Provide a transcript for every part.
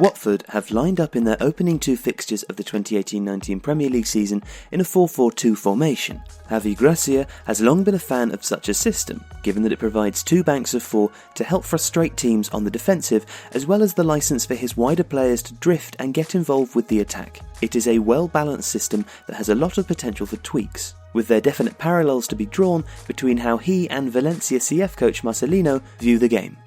Watford have lined up in their opening two fixtures of the 2018-19 Premier League season in a 4-4-2 formation. Javi Gracia has long been a fan of such a system, given that it provides two banks of four to help frustrate teams on the defensive, as well as the licence for his wider players to drift and get involved with the attack. It is a well-balanced system that has a lot of potential for tweaks, with there definite parallels to be drawn between how he and Valencia CF coach Marcelino view the game.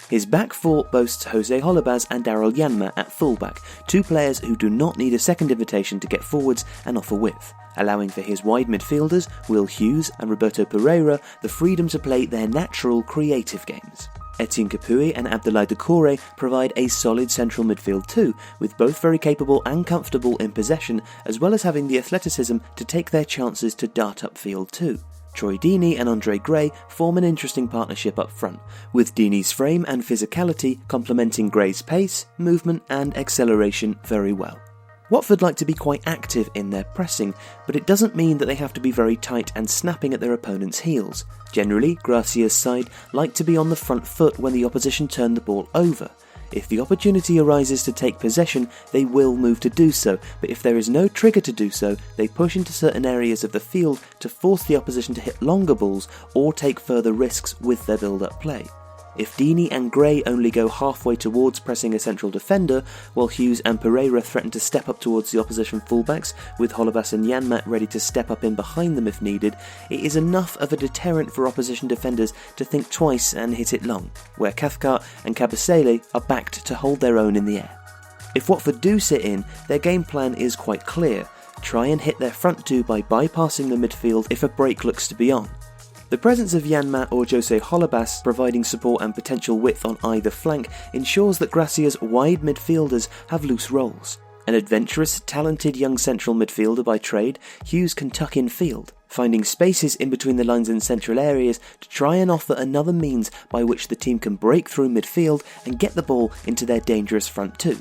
His back four boasts Jose Holebas and Daryl Janmaat at fullback, two players who do not need a second invitation to get forwards and offer width, allowing for his wide midfielders, Will Hughes and Roberto Pereira, the freedom to play their natural creative games. Etienne Capoue and Abdoulaye Doucouré provide a solid central midfield too, with both very capable and comfortable in possession, as well as having the athleticism to take their chances to dart upfield too. Troy Deeney and Andre Gray form an interesting partnership up front, with Deeney's frame and physicality complementing Gray's pace, movement and acceleration very well. Watford like to be quite active in their pressing, but it doesn't mean that they have to be very tight and snapping at their opponent's heels. Generally, Gracia's side like to be on the front foot when the opposition turn the ball over. If the opportunity arises to take possession, they will move to do so, but if there is no trigger to do so, they push into certain areas of the field to force the opposition to hit longer balls or take further risks with their build-up play. If Deeney and Gray only go halfway towards pressing a central defender, while Hughes and Pereira threaten to step up towards the opposition fullbacks, with Holebas and Janmaat ready to step up in behind them if needed, it is enough of a deterrent for opposition defenders to think twice and hit it long, where Cathcart and Kabasele are backed to hold their own in the air. If Watford do sit in, their game plan is quite clear: try and hit their front two by bypassing the midfield if a break looks to be on. The presence of Janmaat or Jose Holebas providing support and potential width on either flank ensures that Gracia's wide midfielders have loose roles. An adventurous, talented young central midfielder by trade, Hughes can tuck in field, finding spaces in between the lines and central areas to try and offer another means by which the team can break through midfield and get the ball into their dangerous front two.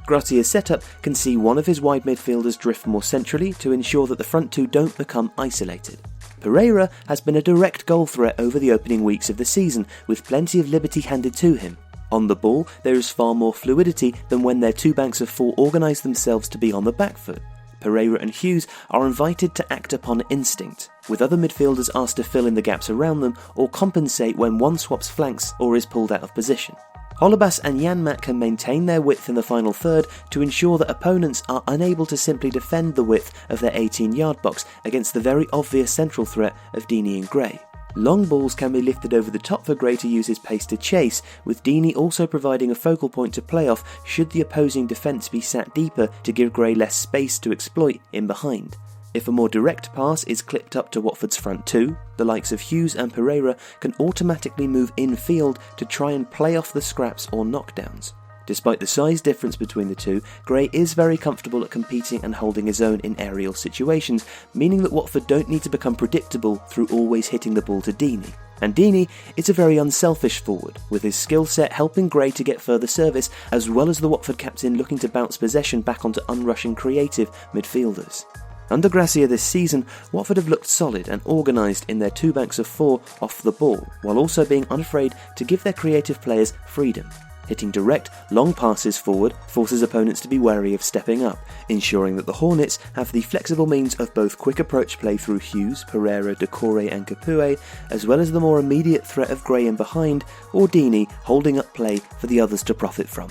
Gracia's setup can see one of his wide midfielders drift more centrally to ensure that the front two don't become isolated. Pereira has been a direct goal threat over the opening weeks of the season, with plenty of liberty handed to him. On the ball, there is far more fluidity than when their two banks of four organise themselves to be on the back foot. Pereira and Hughes are invited to act upon instinct, with other midfielders asked to fill in the gaps around them or compensate when one swaps flanks or is pulled out of position. Holebas and Janmaat can maintain their width in the final third to ensure that opponents are unable to simply defend the width of their 18-yard box against the very obvious central threat of Deeney and Gray. Long balls can be lifted over the top for Gray to use his pace to chase, with Deeney also providing a focal point to play off should the opposing defence be sat deeper to give Gray less space to exploit in behind. If a more direct pass is clipped up to Watford's front two, the likes of Hughes and Pereira can automatically move infield to try and play off the scraps or knockdowns. Despite the size difference between the two, Gray is very comfortable at competing and holding his own in aerial situations, meaning that Watford don't need to become predictable through always hitting the ball to Deeney. And Deeney is a very unselfish forward, with his skill set helping Gray to get further service, as well as the Watford captain looking to bounce possession back onto unrushing creative midfielders. Under Gracia this season, Watford have looked solid and organised in their two banks of four off the ball, while also being unafraid to give their creative players freedom. Hitting direct, long passes forward forces opponents to be wary of stepping up, ensuring that the Hornets have the flexible means of both quick approach play through Hughes, Pereira, Doucouré and Capoue, as well as the more immediate threat of Gray in behind, or Deeney holding up play for the others to profit from.